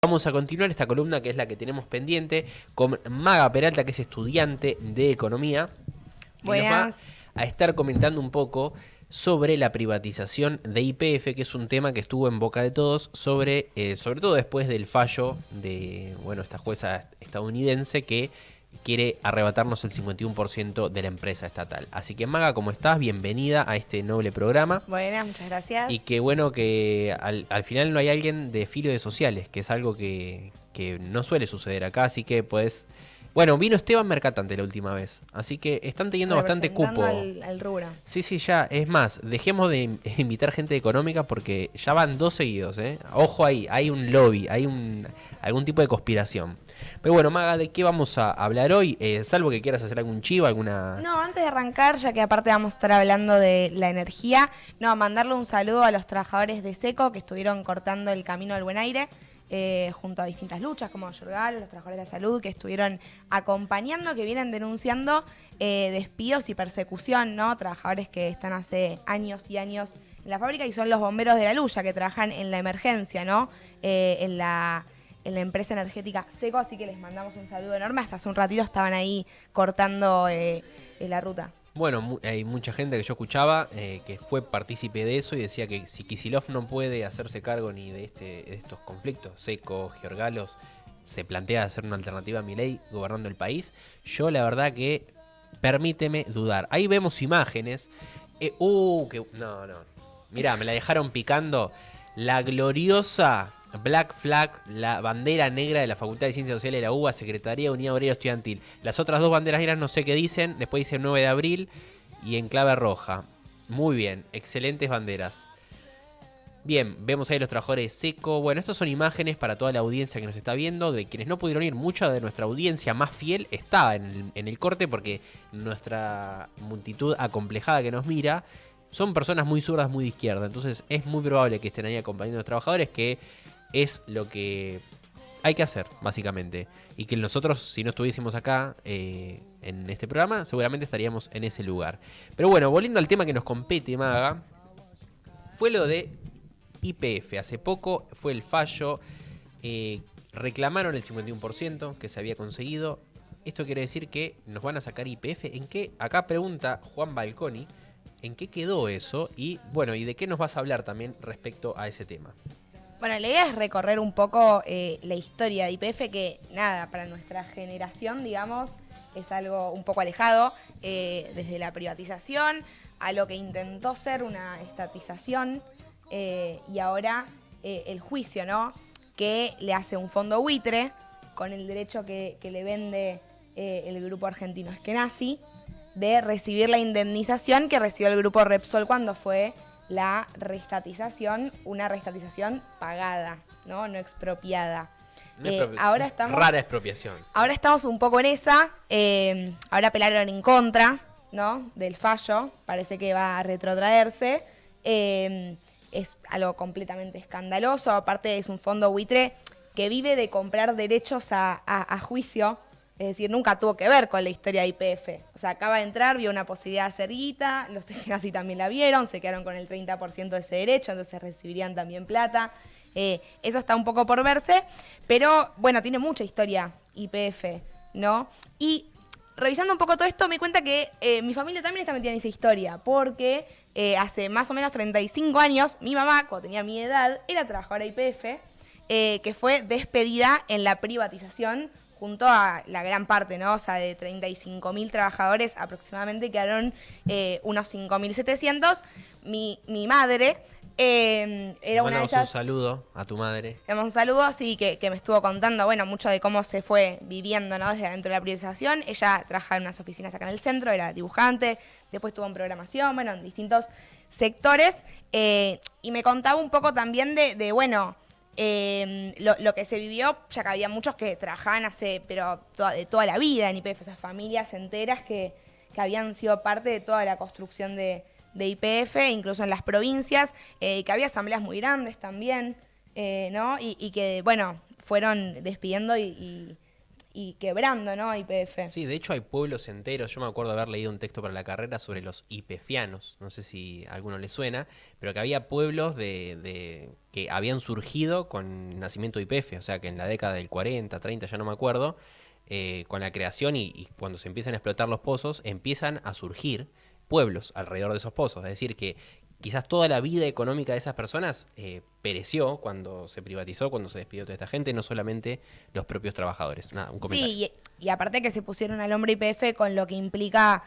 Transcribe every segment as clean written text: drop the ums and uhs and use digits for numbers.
Vamos a continuar esta columna que es la que tenemos pendiente con Maga Peralta, que es estudiante de Economía, y nos va Buenas. a estar comentando un poco sobre la privatización de YPF, que es un tema que estuvo en boca de todos, sobre todo después del fallo de esta jueza estadounidense que quiere arrebatarnos el 51% de la empresa estatal. Así que Maga, ¿cómo estás? Bienvenida a este noble programa. Buenas, muchas Y gracias. qué bueno que al final no hay alguien de filo de sociales, que es algo que no suele suceder acá, así que pues... Bueno, vino Esteban Mercatante la última vez, así que están teniendo bastante Representando cupo. al rubro. Sí, sí, ya, es más, dejemos de invitar gente económica porque ya van dos seguidos, ¿eh? Ojo ahí, hay un lobby, algún tipo de conspiración. Pero bueno, Maga, ¿de qué vamos a hablar hoy? Salvo que quieras hacer algún chivo, alguna... No, antes de arrancar, ya que aparte vamos a estar hablando de la energía, no, mandarle un saludo a los trabajadores de SECO que estuvieron cortando el camino al buen aire, junto a distintas luchas como Yorgal, los trabajadores de la salud que estuvieron acompañando, que vienen denunciando despidos y persecución, ¿no? Trabajadores que están hace años y años en la fábrica y son los bomberos de la lucha que trabajan en la emergencia, ¿no? En la empresa energética SECO, así que les mandamos un saludo enorme. Hasta hace un ratito estaban ahí cortando la ruta. Bueno, hay mucha gente que yo escuchaba que fue partícipe de eso y decía que si Kicillof no puede hacerse cargo ni de estos conflictos, Seco, Giorgalos, se plantea hacer una alternativa a Milei gobernando el país, yo la verdad que permíteme dudar. Ahí vemos imágenes. No. Mirá, me la dejaron picando. La gloriosa Black Flag, la bandera negra de la Facultad de Ciencias Sociales de la UBA, Secretaría de Unidad Obrera Estudiantil. Las otras dos banderas negras no sé qué dicen, después dice 9 de abril y en clave roja. Muy bien, excelentes banderas. Bien, vemos ahí los trabajadores de SECO. Bueno, estas son imágenes para toda la audiencia que nos está viendo, de quienes no pudieron ir. Mucha de nuestra audiencia más fiel está en el corte porque nuestra multitud acomplejada que nos mira son personas muy zurdas, muy de izquierda. Entonces es muy probable que estén ahí acompañando a los trabajadores, que es lo que hay que hacer, básicamente. Y que nosotros, si no estuviésemos acá en este programa, seguramente estaríamos en ese lugar. Pero bueno, volviendo al tema que nos compete, Maga, fue lo de YPF. Hace poco fue el fallo. Reclamaron el 51% que se había conseguido. Esto quiere decir que nos van a sacar YPF. ¿En qué? Acá pregunta Juan Balconi. ¿En qué quedó eso? Y bueno, ¿y de qué nos vas a hablar también respecto a ese tema? Bueno, la idea es recorrer un poco la historia de YPF, que nada, para nuestra generación, digamos, es algo un poco alejado, desde la privatización a lo que intentó ser una estatización y ahora el juicio, ¿no? Que le hace un fondo buitre con el derecho que le vende el grupo argentino Eskenazi de recibir la indemnización que recibió el grupo Repsol cuando fue la restatización, una restatización pagada, no expropiada. Ahora estamos... Rara expropiación. Ahora estamos un poco en esa, ahora apelaron en contra, ¿no? Del fallo, parece que va a retrotraerse. Es algo completamente escandaloso, aparte es un fondo buitre que vive de comprar derechos a juicio, es decir, nunca tuvo que ver con la historia de YPF. O sea, acaba de entrar, vio una posibilidad de hacer guita, los así también la vieron, se quedaron con el 30% de ese derecho, entonces recibirían también plata. Eso está un poco por verse, pero bueno, tiene mucha historia YPF, ¿no? Y revisando un poco todo esto, me di cuenta que mi familia también está metida en esa historia, porque hace más o menos 35 años, mi mamá, cuando tenía mi edad, era trabajadora de YPF, que fue despedida en la privatización junto a la gran parte, ¿no? O sea, de 35.000 trabajadores aproximadamente quedaron unos 5.700. Mi madre era una de Mandamos esas... un saludo a tu madre. Le damos un saludo, sí, que me estuvo contando, bueno, mucho de cómo se fue viviendo, ¿no? Desde adentro de la privatización. Ella trabajaba en unas oficinas acá en el centro, era dibujante, después estuvo en programación, bueno, en distintos sectores. Y me contaba un poco también de bueno... lo que se vivió, ya que había muchos que trabajaban de toda la vida en YPF, esas familias enteras que habían sido parte de toda la construcción de YPF, incluso en las provincias, que había asambleas muy grandes también, ¿no? Y que, bueno, fueron despidiendo y y quebrando, ¿no? YPF. Sí, de hecho hay pueblos enteros. Yo me acuerdo haber leído un texto para la carrera sobre los YPFianos. No sé si a alguno le suena, pero que había pueblos que habían surgido con nacimiento de YPF. O sea, que en la década del 40, 30, ya no me acuerdo, con la creación y cuando se empiezan a explotar los pozos, empiezan a surgir pueblos alrededor de esos pozos. Es decir, que quizás toda la vida económica de esas personas pereció cuando se privatizó, cuando se despidió toda esta gente, no solamente los propios trabajadores. Nada, un comentario. Sí, y aparte que se pusieron al hombro YPF con lo que implica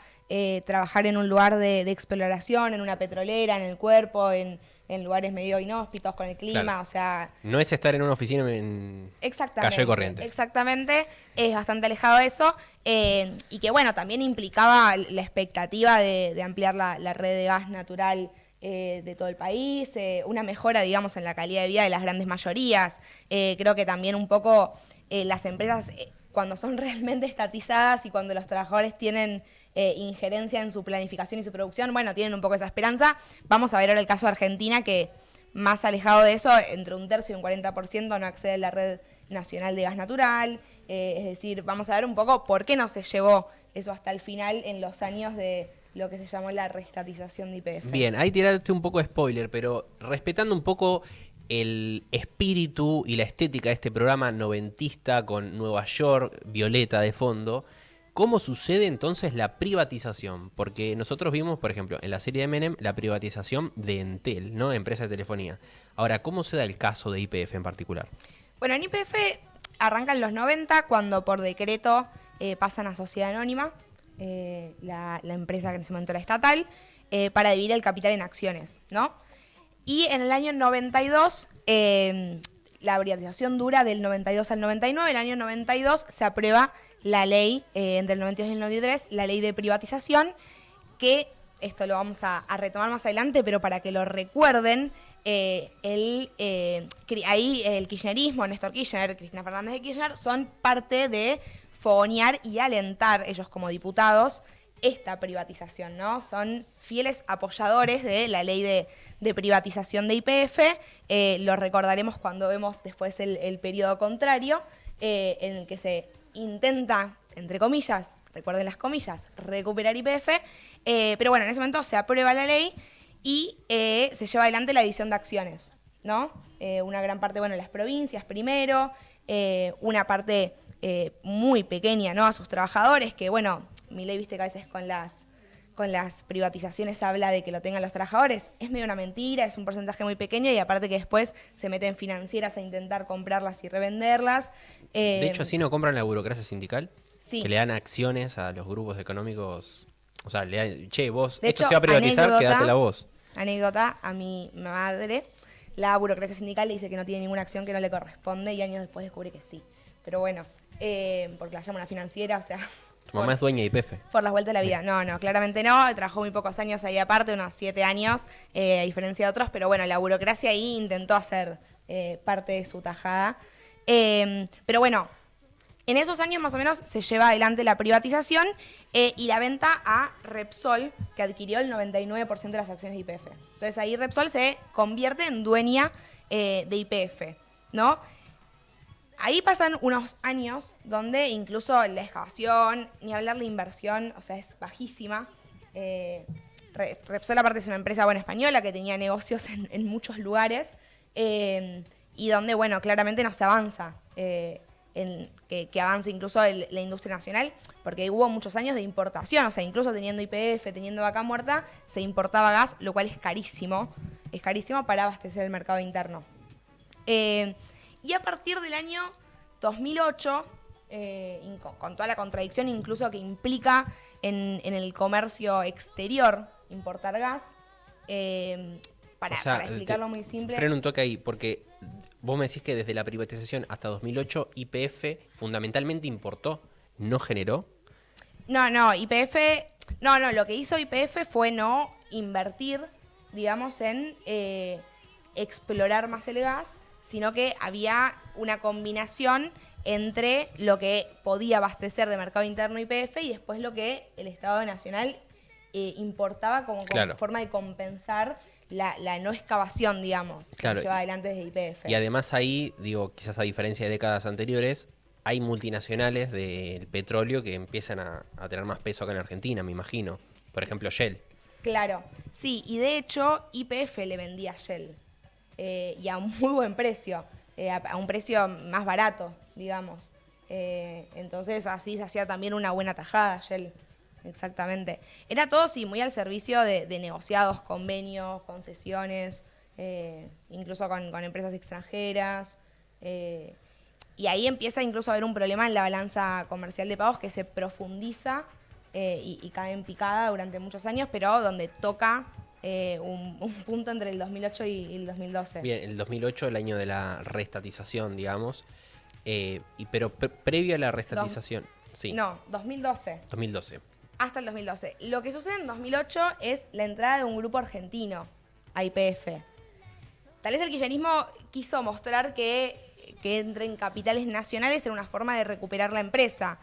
trabajar en un lugar de exploración, en una petrolera, en el cuerpo, en lugares medio inhóspitos con el clima, Claro. o sea... No es estar en una oficina en Exactamente, Calle de Corrientes. exactamente, es bastante alejado de eso y que bueno, también implicaba la expectativa de ampliar la red de gas natural de todo el país, una mejora, digamos, en la calidad de vida de las grandes mayorías. Creo que también un poco las empresas, cuando son realmente estatizadas y cuando los trabajadores tienen injerencia en su planificación y su producción, bueno, tienen un poco esa esperanza. Vamos a ver ahora el caso de Argentina, que más alejado de eso, entre un tercio y un 40% no accede a la red nacional de gas natural. Es decir, vamos a ver un poco por qué no se llevó eso hasta el final en los años de lo que se llamó la reestatización de YPF. Bien, ahí tiraste un poco de spoiler, pero respetando un poco el espíritu y la estética de este programa noventista con Nueva York, violeta de fondo, ¿cómo sucede entonces la privatización? Porque nosotros vimos, por ejemplo, en la serie de Menem, la privatización de Entel, ¿no? Empresa de telefonía. Ahora, ¿cómo se da el caso de YPF en particular? Bueno, en YPF arranca en los 90 cuando por decreto pasan a sociedad anónima, la empresa que en ese momento era estatal, para dividir el capital en acciones, ¿no? Y en el año 92, la privatización dura del 92 al 99, en el año 92 se aprueba la ley, entre el 92 y el 93, la ley de privatización, que esto lo vamos a retomar más adelante, pero para que lo recuerden, ahí el kirchnerismo, Néstor Kirchner, Cristina Fernández de Kirchner, son parte de fogonear y alentar, ellos como diputados, esta privatización, ¿no? Son fieles apoyadores de la ley de privatización de YPF. Lo recordaremos cuando vemos después el periodo contrario, en el que se intenta, entre comillas, recuerden las comillas, recuperar YPF. Pero bueno, en ese momento se aprueba la ley y se lleva adelante la división de acciones, ¿no? Una gran parte, bueno, en las provincias primero, una parte muy pequeña, ¿no? A sus trabajadores, que bueno, Milei, viste que a veces con las privatizaciones habla de que lo tengan los trabajadores. Es medio una mentira, es un porcentaje muy pequeño y aparte que después se meten financieras a intentar comprarlas y revenderlas. De hecho, así no compran la burocracia sindical, Sí. que le dan acciones a los grupos económicos. O sea, le dan, che, vos, De esto hecho, se va a privatizar, anécdota, quédatela vos. Anécdota, a mi madre, la burocracia sindical le dice que no tiene ninguna acción que no le corresponde y años después descubre que sí. Pero bueno, porque la llama una financiera, o sea... Tu mamá es dueña de YPF. Por las vueltas de la vida. No, claramente no. Trabajó muy pocos años ahí aparte, unos 7 años, a diferencia de otros, pero bueno, la burocracia ahí intentó hacer parte de su tajada. Pero bueno, en esos años más o menos se lleva adelante la privatización y la venta a Repsol, que adquirió el 99% de las acciones de YPF. Entonces ahí Repsol se convierte en dueña de YPF, ¿no? Ahí pasan unos años donde incluso la excavación, ni hablar la inversión, o sea, es bajísima. Repsol aparte es una empresa española que tenía negocios en muchos lugares y donde, bueno, claramente no se avanza, que avance incluso la industria nacional, porque hubo muchos años de importación, o sea, incluso teniendo YPF, teniendo vaca muerta, se importaba gas, lo cual es carísimo para abastecer el mercado interno. Y a partir del año 2008, con toda la contradicción incluso que implica en el comercio exterior importar gas, para explicarlo muy simple. Freno un toque ahí, porque vos me decís que desde la privatización hasta 2008 YPF fundamentalmente importó, ¿no generó? No, YPF... No, lo que hizo YPF fue no invertir, digamos, en explorar más el gas, sino que había una combinación entre lo que podía abastecer de mercado interno YPF y después lo que el Estado Nacional importaba como forma de compensar la no excavación, digamos, que se lleva adelante desde YPF. Y además ahí, digo, quizás a diferencia de décadas anteriores, hay multinacionales del petróleo que empiezan a tener más peso acá en Argentina, me imagino. Por ejemplo, Shell. Claro, sí, y de hecho YPF le vendía a Shell y a un muy buen precio, a un precio más barato, digamos. Entonces así se hacía también una buena tajada Shell, exactamente. Era todo, sí, muy al servicio de negociados, convenios, concesiones, incluso con empresas extranjeras. Y ahí empieza incluso a haber un problema en la balanza comercial de pagos que se profundiza y cae en picada durante muchos años, pero donde toca un punto entre el 2008 y el 2012. Bien, el 2008, el año de la reestatización, digamos. Pero previo a la reestatización, sí. No, 2012. 2012. Hasta el 2012. Lo que sucede en 2008 es la entrada de un grupo argentino a YPF. Tal vez el kirchnerismo quiso mostrar que entren capitales nacionales era una forma de recuperar la empresa,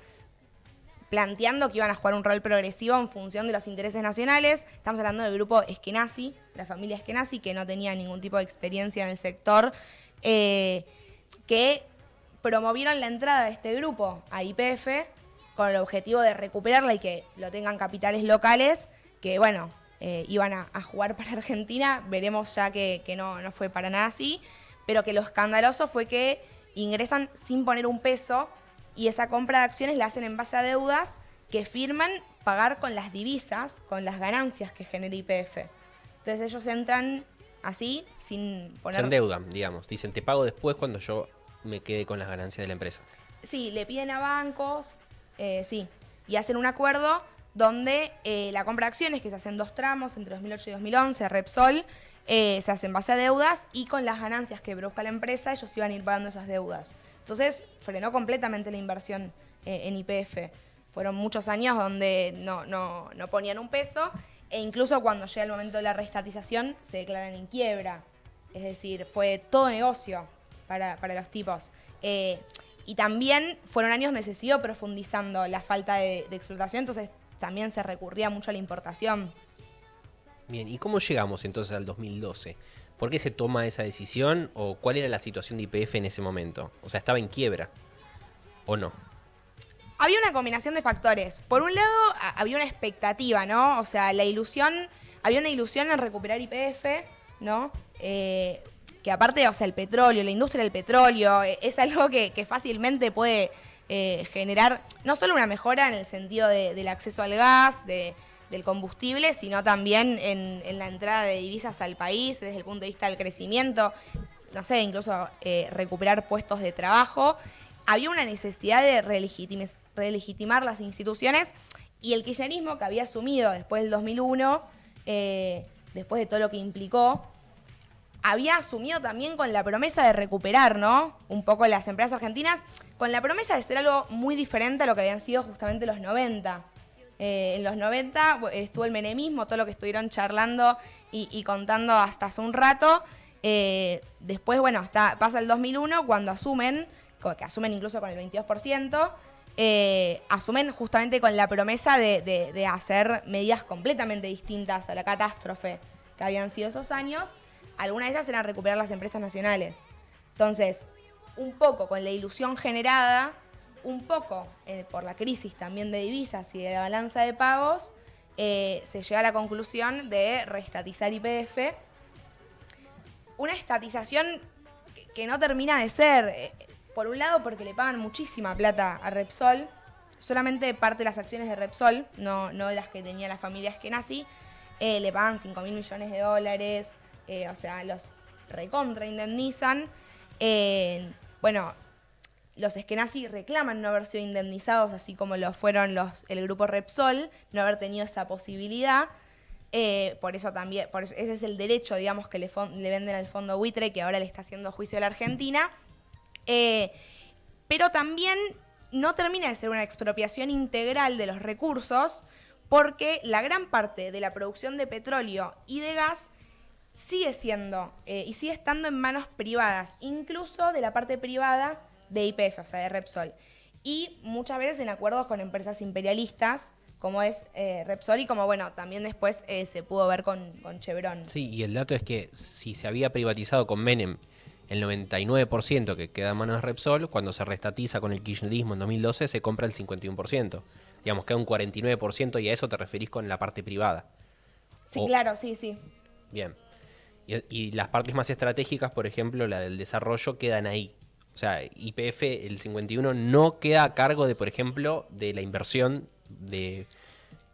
planteando que iban a jugar un rol progresivo en función de los intereses nacionales. Estamos hablando del grupo Eskenazi, la familia Eskenazi, que no tenía ningún tipo de experiencia en el sector, que promovieron la entrada de este grupo a YPF con el objetivo de recuperarla y que lo tengan capitales locales, que bueno, iban a jugar para Argentina. Veremos ya que no fue para nada así, pero que lo escandaloso fue que ingresan sin poner un peso y esa compra de acciones la hacen en base a deudas que firman pagar con las divisas, con las ganancias que genera YPF. Entonces ellos entran así, sin poner... Se endeudan, digamos. Dicen, te pago después cuando yo me quede con las ganancias de la empresa. Sí, le piden a bancos, sí, y hacen un acuerdo donde la compra de acciones, que se hacen 2 tramos, entre 2008 y 2011, Repsol, se hace en base a deudas y con las ganancias que produzca la empresa ellos iban a ir pagando esas deudas. Entonces frenó completamente la inversión en YPF. Fueron muchos años donde no ponían un peso e incluso cuando llega el momento de la reestatización se declaran en quiebra. Es decir, fue todo negocio para los tipos. Y también fueron años donde se siguió profundizando la falta de explotación, entonces también se recurría mucho a la importación. Bien, ¿y cómo llegamos entonces al 2012? ¿Por qué se toma esa decisión o cuál era la situación de YPF en ese momento? O sea, ¿estaba en quiebra o no? Había una combinación de factores. Por un lado, había una expectativa, ¿no? O sea, había una ilusión en recuperar YPF, ¿no? Que aparte, o sea, el petróleo, la industria del petróleo, es algo que fácilmente puede generar no solo una mejora en el sentido del acceso al gas, del combustible, sino también en la entrada de divisas al país desde el punto de vista del crecimiento, no sé, incluso recuperar puestos de trabajo. Había una necesidad de relegitimar las instituciones y el kirchnerismo que había asumido después del 2001, después de todo lo que implicó, había asumido también con la promesa de recuperar, ¿no? Un poco las empresas argentinas, con la promesa de ser algo muy diferente a lo que habían sido justamente los 90. En los 90 estuvo el menemismo, todo lo que estuvieron charlando y contando hasta hace un rato. Después, bueno, pasa el 2001 cuando asumen, que asumen incluso con el 22%, asumen justamente con la promesa de hacer medidas completamente distintas a la catástrofe que habían sido esos años. Algunas de esas eran recuperar las empresas nacionales. Entonces, un poco con la ilusión generada, un poco por la crisis también de divisas y de la balanza de pagos, se llega a la conclusión de reestatizar YPF. Una estatización que no termina de ser, por un lado porque le pagan muchísima plata a Repsol, solamente parte de las acciones de Repsol, no de las que tenía la familia Eskenazi, le pagan $5.000 millones, o sea, los recontra indemnizan. Bueno, los Eskenazi reclaman no haber sido indemnizados, así como lo fueron el grupo Repsol, no haber tenido esa posibilidad. Por eso ese es el derecho, digamos, que le venden al fondo buitre, que ahora le está haciendo juicio a la Argentina. Pero también no termina de ser una expropiación integral de los recursos, porque la gran parte de la producción de petróleo y de gas sigue siendo y sigue estando en manos privadas, incluso de la parte privada de YPF, o sea, de Repsol. Y muchas veces en acuerdos con empresas imperialistas, como es Repsol y como, bueno, también después se pudo ver con Chevron. Sí, y el dato es que si se había privatizado con Menem el 99% que queda en manos de Repsol, cuando se restatiza con el kirchnerismo en 2012, se compra el 51%. Digamos, queda un 49% y a eso te referís con la parte privada. Sí, claro, sí, sí. Bien. Y las partes más estratégicas, por ejemplo, la del desarrollo, quedan ahí. O sea, YPF, el 51, no queda a cargo de, por ejemplo, de la inversión de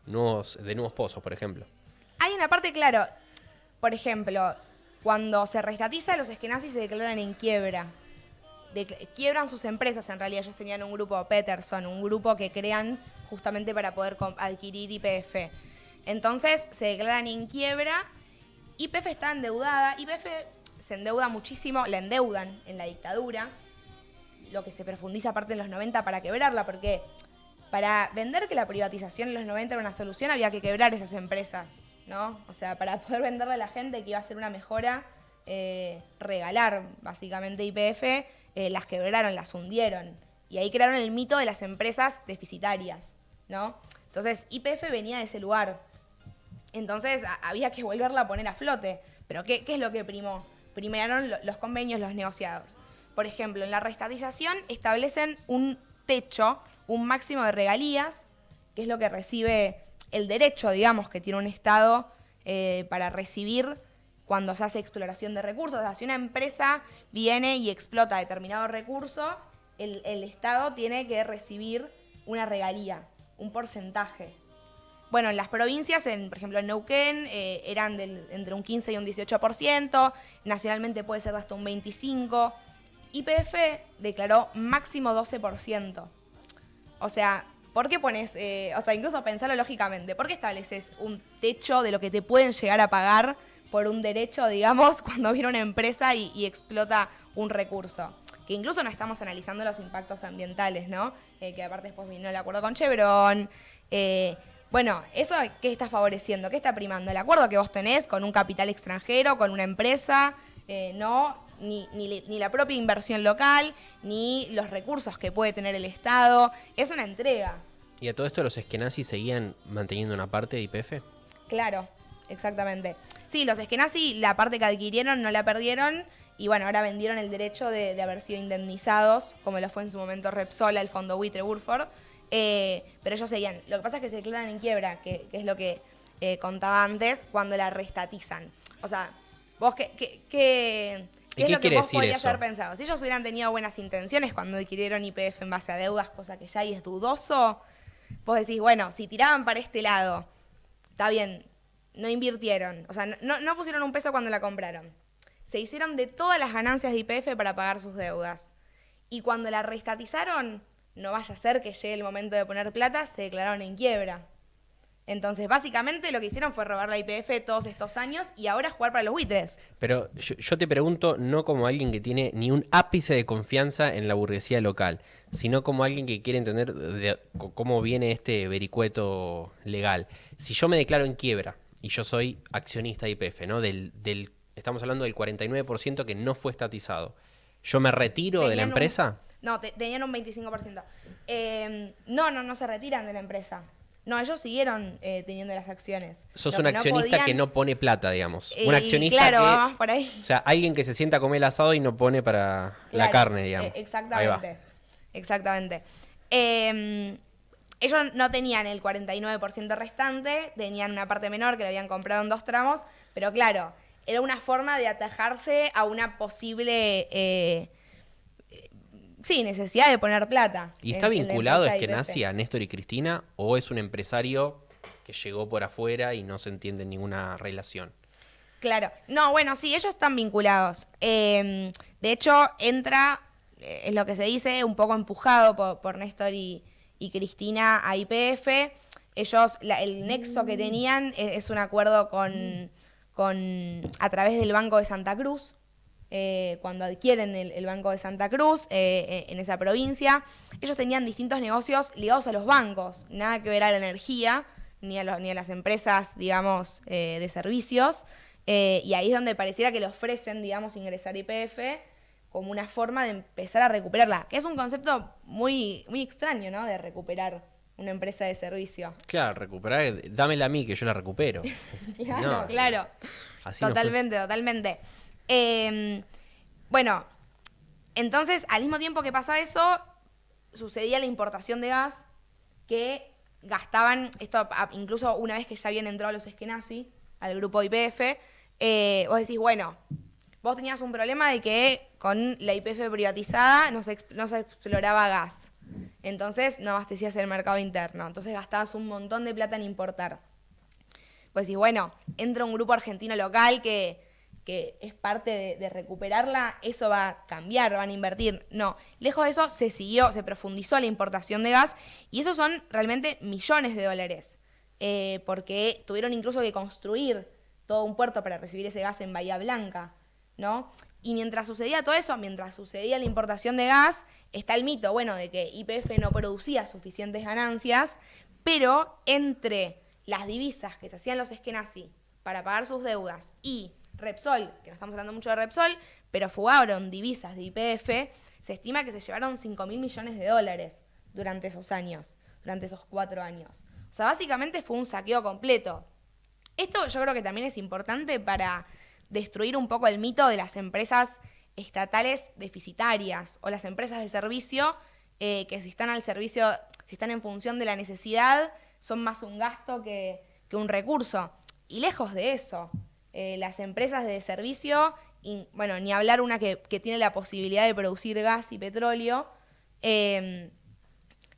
nuevos pozos, por ejemplo. Hay una parte, claro, por ejemplo, cuando se restatiza, los eskenazis se declaran en quiebra. Quiebran sus empresas, en realidad. Ellos tenían un grupo, Peterson, un grupo que crean justamente para poder adquirir YPF. Entonces se declaran en quiebra. YPF está endeudada. YPF se endeuda muchísimo, la endeudan en la dictadura, lo que se profundiza aparte en los 90 para quebrarla, porque para vender que la privatización en los 90 era una solución había que quebrar esas empresas, ¿no? O sea, para poder venderle a la gente que iba a ser una mejora, regalar básicamente YPF, las quebraron, las hundieron. Y ahí crearon el mito de las empresas deficitarias, ¿no? Entonces YPF venía de ese lugar. Entonces había que volverla a poner a flote. Pero ¿qué es lo que primó? Primaron los convenios, los negociados. Por ejemplo, en la restatización establecen un techo, un máximo de regalías, que es lo que recibe el derecho, digamos, que tiene un Estado para recibir cuando se hace exploración de recursos. O sea, si una empresa viene y explota determinado recurso, el Estado tiene que recibir una regalía, un porcentaje. Bueno, en las provincias, por ejemplo en Neuquén, eran entre un 15 y un 18%, nacionalmente puede ser de hasta un 25%. YPF declaró máximo 12%. O sea, ¿por qué pones, incluso pensarlo lógicamente, ¿por qué estableces un techo de lo que te pueden llegar a pagar por un derecho, digamos, cuando viene una empresa y explota un recurso? Que incluso no estamos analizando los impactos ambientales, ¿no? Que aparte después vino el acuerdo con Chevron. Bueno, ¿eso qué está favoreciendo? ¿Qué está primando? El acuerdo que vos tenés con un capital extranjero, con una empresa, no, ni la propia inversión local, ni los recursos que puede tener el Estado. Es una entrega. ¿Y a todo esto los eskenazis seguían manteniendo una parte de YPF? Claro, exactamente. Sí, los eskenazi, la parte que adquirieron no la perdieron. Y bueno, ahora vendieron el derecho de haber sido indemnizados, como lo fue en su momento Repsol, el fondo buitre Burford. Pero ellos seguían. Lo que pasa es que se declaran en quiebra, que es lo que contaba antes, cuando la restatizan. O sea, vos ¿qué es lo que vos podrías haber pensado? Si ellos hubieran tenido buenas intenciones cuando adquirieron YPF en base a deudas, cosa que ya ahí es dudoso, vos decís, bueno, si tiraban para este lado, está bien, no invirtieron. O sea, no pusieron un peso cuando la compraron. Se hicieron de todas las ganancias de YPF para pagar sus deudas. Y cuando la restatizaron, no vaya a ser que llegue el momento de poner plata, se declararon en quiebra. Entonces, básicamente lo que hicieron fue robar la YPF todos estos años y ahora jugar para los buitres. Pero yo te pregunto no como alguien que tiene ni un ápice de confianza en la burguesía local, sino como alguien que quiere entender cómo viene este vericueto legal. Si yo me declaro en quiebra y yo soy accionista de YPF, ¿no? Estamos hablando del 49% que no fue estatizado. ¿Yo me retiro de la empresa? No, tenían un 25%. No se retiran de la empresa. No, ellos siguieron teniendo las acciones. Sos un accionista que no pone plata, digamos. Un accionista claro, vamos por ahí. O sea, alguien que se sienta a comer el asado y no pone para la carne, digamos. Exactamente. Ellos no tenían el 49% restante, tenían una parte menor que la habían comprado en 2 tramos, pero claro, era una forma de atajarse a una posible necesidad de poner plata. ¿Y está vinculado Eskenazi a Néstor y Cristina o es un empresario que llegó por afuera y no se entiende ninguna relación? Claro. No, bueno, sí, ellos están vinculados. De hecho, entra, es lo que se dice, un poco empujado por Néstor y Cristina a YPF. Ellos, el nexo que tenían es un acuerdo a través del Banco de Santa Cruz. Cuando adquieren el Banco de Santa Cruz en esa provincia, ellos tenían distintos negocios ligados a los bancos, nada que ver a la energía, ni a las empresas, digamos, de servicios, y ahí es donde pareciera que le ofrecen, digamos, ingresar a YPF como una forma de empezar a recuperarla, que es un concepto muy, muy extraño, ¿no?, de recuperar una empresa de servicio. Claro, recuperar, dámela a mí que yo la recupero. Claro. Así Totalmente. Bueno, entonces, al mismo tiempo que pasa eso, sucedía la importación de gas que gastaban, esto incluso una vez que ya habían entrado los Eskenazi al grupo YPF, vos decís, bueno, vos tenías un problema de que con la YPF privatizada no se exploraba gas. Entonces no abastecías el mercado interno. Entonces gastabas un montón de plata en importar. Vos decís, bueno, entra un grupo argentino local que es parte de recuperarla, eso va a cambiar, van a invertir. No, lejos de eso se profundizó la importación de gas y esos son realmente millones de dólares, porque tuvieron incluso que construir todo un puerto para recibir ese gas en Bahía Blanca, ¿no? Y mientras sucedía todo eso, mientras sucedía la importación de gas, está el mito, bueno, de que YPF no producía suficientes ganancias, pero entre las divisas que se hacían los Eskenazi para pagar sus deudas y Repsol, que no estamos hablando mucho de Repsol, pero fugaron divisas de YPF, se estima que se llevaron 5.000 millones de dólares durante esos años, durante esos 4 años. O sea, básicamente fue un saqueo completo. Esto yo creo que también es importante para destruir un poco el mito de las empresas estatales deficitarias o las empresas de servicio que si están al servicio, si están en función de la necesidad, son más un gasto que un recurso. Y lejos de eso, las empresas de servicio, y, bueno, ni hablar una que tiene la posibilidad de producir gas y petróleo,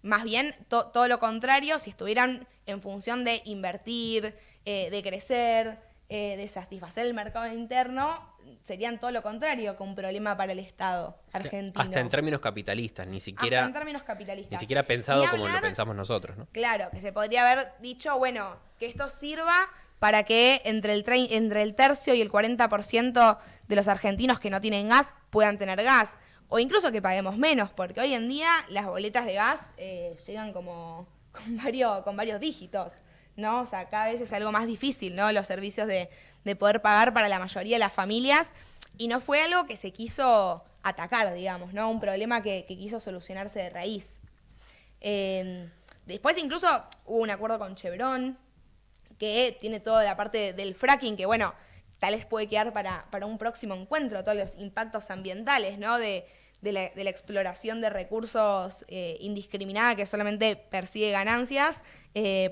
más bien todo lo contrario, si estuvieran en función de invertir, de crecer, de satisfacer el mercado interno, serían todo lo contrario que un problema para el Estado argentino. O sea, hasta en términos capitalistas, ni siquiera, hasta en términos capitalistas. Ni siquiera pensado como lo pensamos nosotros, ¿no? Claro, que se podría haber dicho, bueno, que esto sirva para que entre el tercio y el 40% de los argentinos que no tienen gas puedan tener gas. O incluso que paguemos menos, porque hoy en día las boletas de gas llegan como con varios dígitos, ¿no? O sea, cada vez es algo más difícil, ¿no? Los servicios de poder pagar para la mayoría de las familias. Y no fue algo que se quiso atacar, digamos, ¿no? Un problema que quiso solucionarse de raíz. Después incluso hubo un acuerdo con Chevron, que tiene toda la parte del fracking, que bueno, tal vez puede quedar para un próximo encuentro, todos los impactos ambientales, ¿no? De la exploración de recursos indiscriminada que solamente persigue ganancias,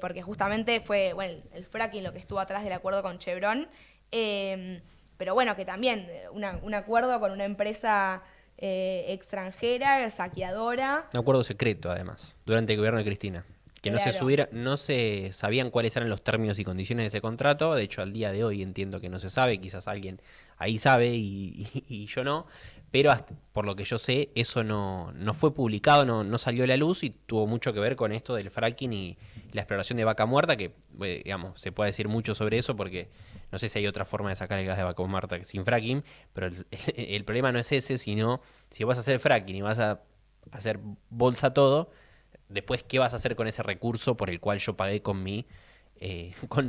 porque justamente fue el fracking lo que estuvo atrás del acuerdo con Chevron, pero bueno, que también un acuerdo con una empresa extranjera, saqueadora. Un acuerdo secreto, además, durante el gobierno de Cristina. Que Claro. no se sabían cuáles eran los términos y condiciones de ese contrato. De hecho, al día de hoy entiendo que no se sabe. Quizás alguien ahí sabe y yo no. Pero por lo que yo sé, eso no fue publicado, no salió a la luz y tuvo mucho que ver con esto del fracking y la exploración de vaca muerta, que digamos, se puede decir mucho sobre eso porque no sé si hay otra forma de sacar el gas de vaca muerta sin fracking, pero el problema no es ese, sino si vas a hacer fracking y vas a hacer bolsa todo, después, ¿qué vas a hacer con ese recurso por el cual yo pagué con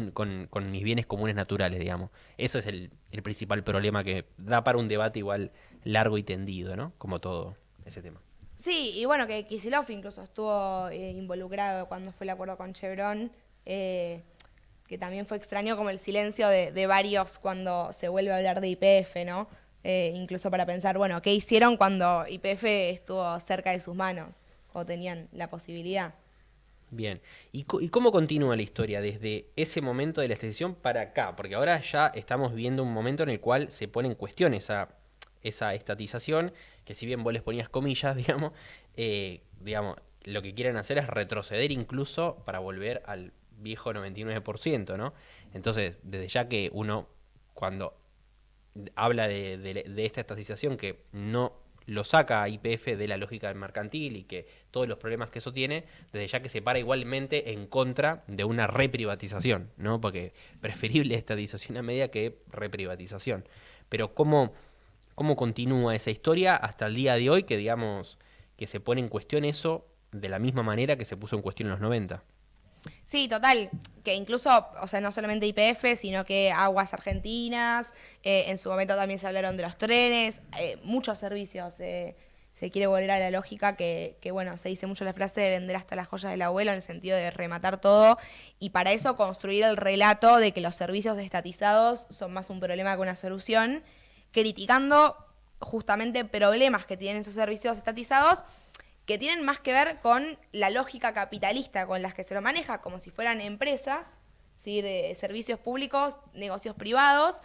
con mis bienes comunes naturales, digamos? Ese es el principal problema que da para un debate igual largo y tendido, ¿no? Como todo ese tema. Sí, y bueno, que Kicillof incluso estuvo involucrado cuando fue el acuerdo con Chevron, que también fue extraño como el silencio de varios cuando se vuelve a hablar de YPF, ¿no? Incluso para pensar, bueno, ¿qué hicieron cuando YPF estuvo cerca de sus manos? O tenían la posibilidad. Bien. ¿Y cómo continúa la historia desde ese momento de la extensión para acá? Porque ahora ya estamos viviendo un momento en el cual se pone en cuestión esa estatización, que si bien vos les ponías comillas, digamos, lo que quieren hacer es retroceder incluso para volver al viejo 99%, ¿no? Entonces, desde ya que uno, cuando habla de esta estatización que no lo saca a YPF de la lógica del mercantil y que todos los problemas que eso tiene, desde ya que se para igualmente en contra de una reprivatización, ¿no? Porque preferible estatización a media que reprivatización. Pero ¿cómo continúa esa historia hasta el día de hoy que digamos que se pone en cuestión eso de la misma manera que se puso en cuestión en los 90? Sí, total, que incluso, o sea, no solamente YPF, sino que Aguas Argentinas, en su momento también se hablaron de los trenes, muchos servicios, se quiere volver a la lógica que, bueno, se dice mucho la frase de vender hasta las joyas del abuelo, en el sentido de rematar todo, y para eso construir el relato de que los servicios estatizados son más un problema que una solución, criticando justamente problemas que tienen esos servicios estatizados que tienen más que ver con la lógica capitalista con las que se lo maneja, como si fueran empresas, ¿sí? De servicios públicos, negocios privados,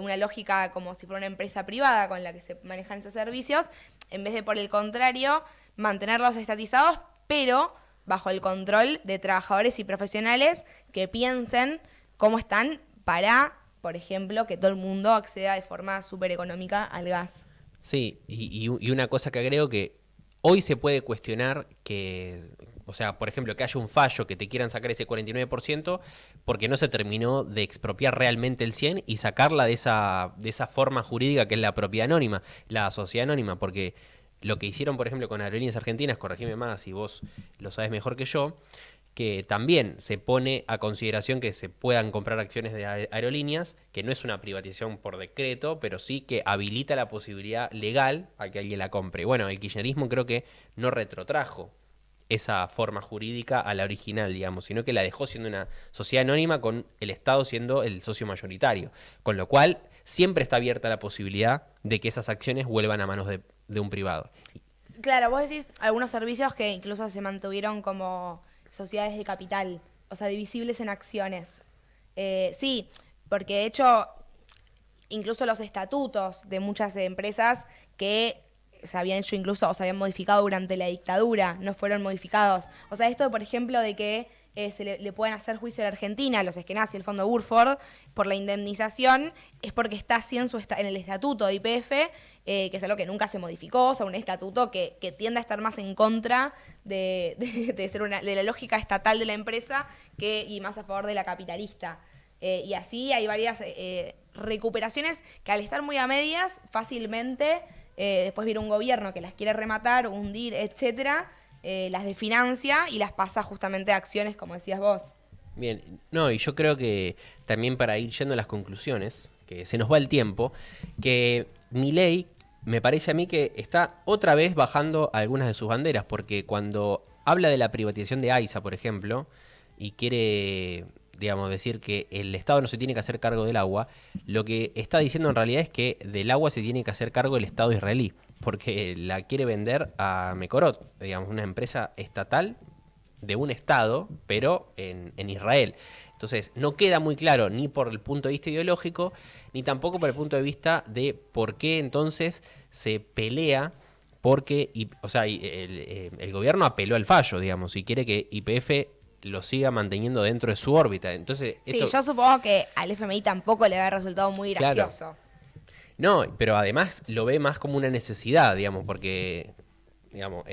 una lógica como si fuera una empresa privada con la que se manejan esos servicios, en vez de, por el contrario, mantenerlos estatizados, pero bajo el control de trabajadores y profesionales que piensen cómo están para, por ejemplo, que todo el mundo acceda de forma súper económica al gas. Sí, y una cosa que agrego que hoy se puede cuestionar que, o sea, por ejemplo, que haya un fallo que te quieran sacar ese 49% porque no se terminó de expropiar realmente el 100 y sacarla de esa forma jurídica que es la propiedad anónima, la sociedad anónima, porque lo que hicieron, por ejemplo, con Aerolíneas Argentinas, corregime más si vos lo sabes mejor que yo, que también se pone a consideración que se puedan comprar acciones de aerolíneas, que no es una privatización por decreto, pero sí que habilita la posibilidad legal a que alguien la compre. Bueno, el kirchnerismo creo que no retrotrajo esa forma jurídica a la original, digamos, sino que la dejó siendo una sociedad anónima con el Estado siendo el socio mayoritario. Con lo cual, siempre está abierta la posibilidad de que esas acciones vuelvan a manos de un privado. Claro, vos decís algunos servicios que incluso se mantuvieron como sociedades de capital, o sea, divisibles en acciones. Sí, porque de hecho, incluso los estatutos de muchas empresas que se habían hecho incluso, o se habían modificado durante la dictadura, no fueron modificados. O sea, esto, por ejemplo, de que le pueden hacer juicio a la Argentina, a los Eskenazi, el Fondo Burford, por la indemnización, es porque está así en el estatuto de YPF, que es algo que nunca se modificó, o sea, un estatuto que tiende a estar más en contra de ser de la lógica estatal de la empresa y más a favor de la capitalista. Y así hay varias recuperaciones que, al estar muy a medias, fácilmente después viene un gobierno que las quiere rematar, hundir, etcétera, las desfinancia y las pasa justamente a acciones, como decías vos. Bien, no, y yo creo que también para ir yendo a las conclusiones, que se nos va el tiempo, que Milei me parece a mí que está otra vez bajando algunas de sus banderas, porque cuando habla de la privatización de AISA, por ejemplo, y quiere, digamos, decir que el Estado no se tiene que hacer cargo del agua, lo que está diciendo en realidad es que del agua se tiene que hacer cargo el Estado israelí, porque la quiere vender a Mekorot, digamos, una empresa estatal de un Estado, pero en Israel. Entonces, no queda muy claro ni por el punto de vista ideológico, ni tampoco por el punto de vista de por qué entonces se pelea, porque, o sea, el gobierno apeló al fallo, digamos, y quiere que YPF lo siga manteniendo dentro de su órbita. Entonces, sí, yo supongo que al FMI tampoco le había resultado muy gracioso. Claro. No, pero además lo ve más como una necesidad, digamos, porque, digamos,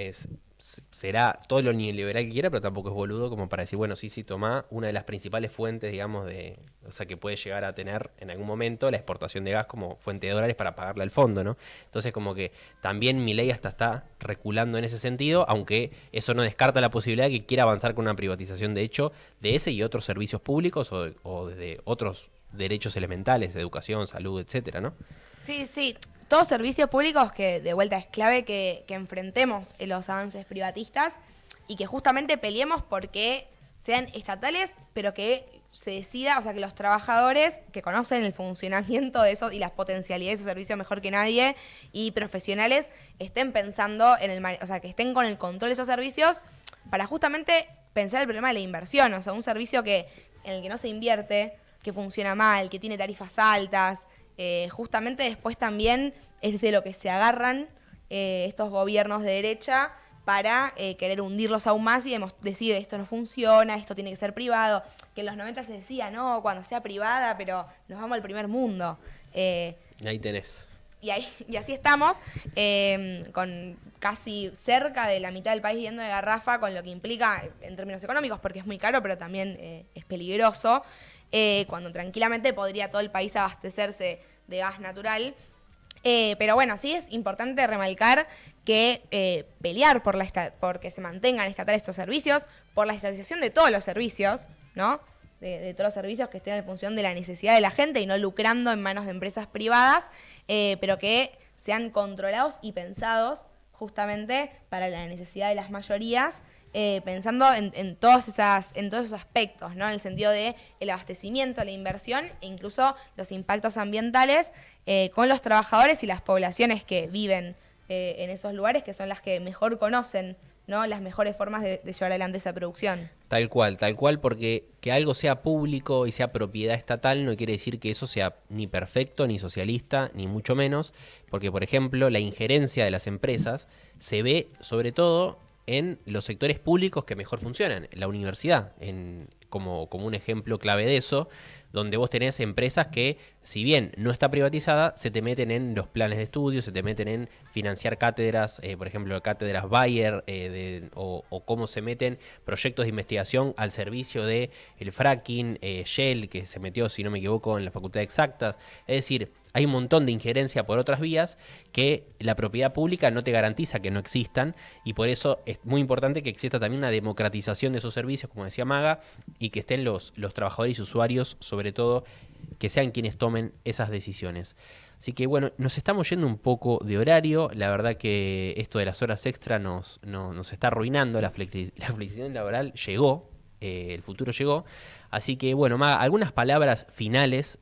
será todo lo neoliberal que quiera, pero tampoco es boludo como para decir, bueno, sí, toma una de las principales fuentes, digamos, o sea, que puede llegar a tener en algún momento la exportación de gas como fuente de dólares para pagarle al fondo, ¿no? Entonces, como que también Milei hasta está reculando en ese sentido, aunque eso no descarta la posibilidad de que quiera avanzar con una privatización, de hecho, de ese y otros servicios públicos o de otros derechos elementales, de educación, salud, etcétera, ¿no? Sí, sí. Todos servicios públicos que, de vuelta, es clave que enfrentemos los avances privatistas y que justamente peleemos porque sean estatales, pero que se decida, o sea, que los trabajadores que conocen el funcionamiento de esos y las potencialidades de esos servicios mejor que nadie y profesionales estén pensando o sea, que estén con el control de esos servicios para justamente pensar el problema de la inversión. O sea, un servicio en el que no se invierte, que funciona mal, que tiene tarifas altas. Justamente después también es de lo que se agarran estos gobiernos de derecha para querer hundirlos aún más y decir esto no funciona, esto tiene que ser privado. Que en los 90 se decía, no, cuando sea privada, pero nos vamos al primer mundo. Ahí tenés. Y así estamos, con casi cerca de la mitad del país viviendo de garrafa, con lo que implica en términos económicos, porque es muy caro, pero también es peligroso. Cuando tranquilamente podría todo el país abastecerse de gas natural. Pero bueno, sí es importante remarcar que pelear por que se mantengan estatales estos servicios, por la estatización de todos los servicios, ¿no? De todos los servicios que estén en función de la necesidad de la gente y no lucrando en manos de empresas privadas, pero que sean controlados y pensados justamente para la necesidad de las mayorías, pensando en todos esos aspectos, ¿no? En el sentido de el abastecimiento, la inversión e incluso los impactos ambientales con los trabajadores y las poblaciones que viven en esos lugares, que son las que mejor conocen, ¿no? Las mejores formas de llevar adelante esa producción. Tal cual, porque que algo sea público y sea propiedad estatal no quiere decir que eso sea ni perfecto, ni socialista, ni mucho menos, porque, por ejemplo, la injerencia de las empresas se ve sobre todo en los sectores públicos que mejor funcionan, la universidad, como un ejemplo clave de eso, donde vos tenés empresas que, si bien no está privatizada, se te meten en los planes de estudio, se te meten en financiar cátedras, por ejemplo, cátedras Bayer, o cómo se meten proyectos de investigación al servicio de el fracking, Shell, que se metió, si no me equivoco, en la Facultad de Exactas. Es decir, hay un montón de injerencia por otras vías que la propiedad pública no te garantiza que no existan, y por eso es muy importante que exista también una democratización de esos servicios, como decía Maga, y que estén los trabajadores y usuarios, sobre todo, que sean quienes tomen esas decisiones. Así que bueno, nos estamos yendo un poco de horario. La verdad que esto de las horas extra nos está arruinando. La flexibilidad laboral llegó, el futuro llegó. Así que bueno, Maga, algunas palabras finales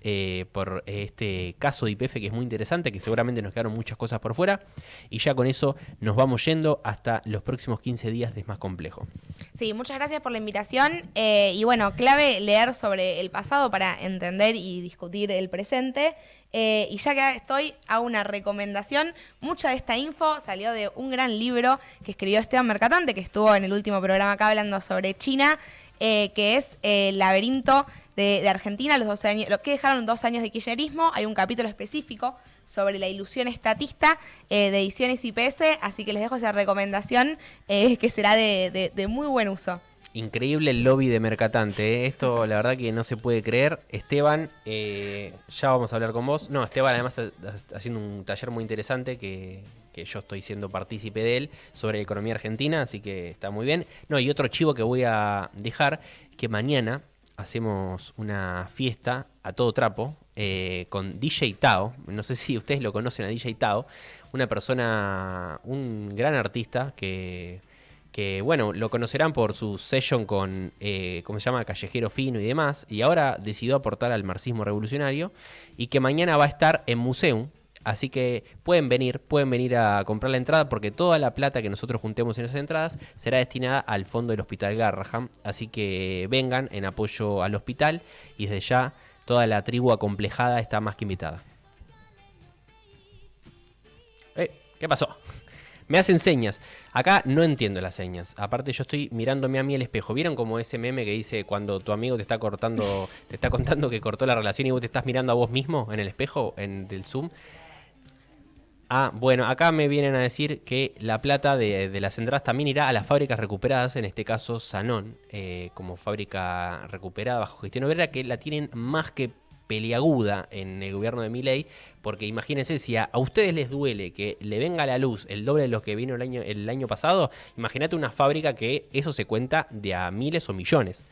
por este caso de YPF, que es muy interesante, que seguramente nos quedaron muchas cosas por fuera, y ya con eso nos vamos yendo hasta los próximos 15 días de Más Complejo. Sí, muchas gracias por la invitación, y bueno, clave leer sobre el pasado para entender y discutir el presente. Y ya que estoy, hago una recomendación. Mucha de esta info salió de un gran libro que escribió Esteban Mercatante, que estuvo en el último programa acá hablando sobre China, que es El laberinto de Argentina, los 12 años, lo que dejaron 2 años de kirchnerismo. Hay un capítulo específico sobre la ilusión estatista, de Ediciones IPS, así que les dejo esa recomendación, que será de muy buen uso. Increíble el lobby de Mercatante, ¿eh? Esto la verdad que no se puede creer. Esteban, ya vamos a hablar con vos. No, Esteban además está haciendo un taller muy interesante que yo estoy siendo partícipe de él, sobre economía argentina, así que está muy bien. No, y otro chivo que voy a dejar, que mañana hacemos una fiesta a todo trapo con DJ Tao. No sé si ustedes lo conocen a DJ Tao, una persona, un gran artista que bueno, lo conocerán por su session con, ¿cómo se llama?, Callejero Fino y demás, y ahora decidió aportar al marxismo revolucionario, y que mañana va a estar en Museum, así que pueden venir a comprar la entrada, porque toda la plata que nosotros juntemos en esas entradas será destinada al fondo del Hospital Garrahan, así que vengan en apoyo al hospital, y desde ya toda la tribu acomplejada está más que invitada. ¿Qué pasó? Me hacen señas. Acá no entiendo las señas. Aparte yo estoy mirándome a mí al espejo. ¿Vieron como ese meme que dice cuando tu amigo te está contando que cortó la relación y vos te estás mirando a vos mismo en el espejo del Zoom? Ah, bueno, acá me vienen a decir que la plata de las entradas también irá a las fábricas recuperadas, en este caso Sanón, como fábrica recuperada bajo gestión obrera, que la tienen más que peliaguda en el gobierno de Milei, porque imagínense, si a ustedes les duele que le venga a la luz el doble de lo que vino el año pasado, imagínate una fábrica que eso se cuenta de a miles o millones.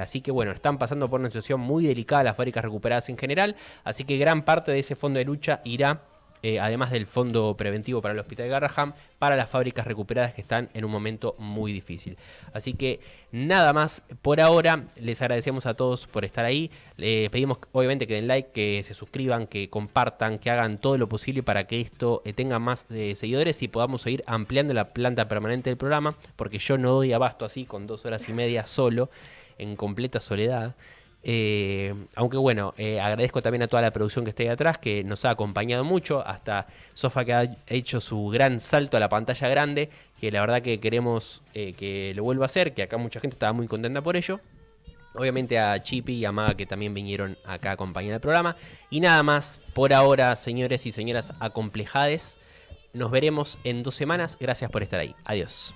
Así que bueno, están pasando por una situación muy delicada las fábricas recuperadas en general, así que gran parte de ese fondo de lucha irá, además del fondo preventivo para el Hospital Garrahan, para las fábricas recuperadas que están en un momento muy difícil. Así que nada más por ahora. Les agradecemos a todos por estar ahí. Pedimos obviamente que den like, que se suscriban, que compartan, que hagan todo lo posible para que esto tenga más seguidores y podamos seguir ampliando la planta permanente del programa, porque yo no doy abasto así con 2 horas y media solo, en completa soledad. Aunque bueno, agradezco también a toda la producción que está ahí atrás, que nos ha acompañado mucho, hasta Sofa, que ha hecho su gran salto a la pantalla grande, que la verdad que queremos que lo vuelva a hacer, que acá mucha gente estaba muy contenta por ello. Obviamente a Chipi y a Maga, que también vinieron acá a acompañar el programa. Y nada más por ahora, señores y señoras acomplejades. Nos veremos en 2 semanas. Gracias por estar ahí. Adiós.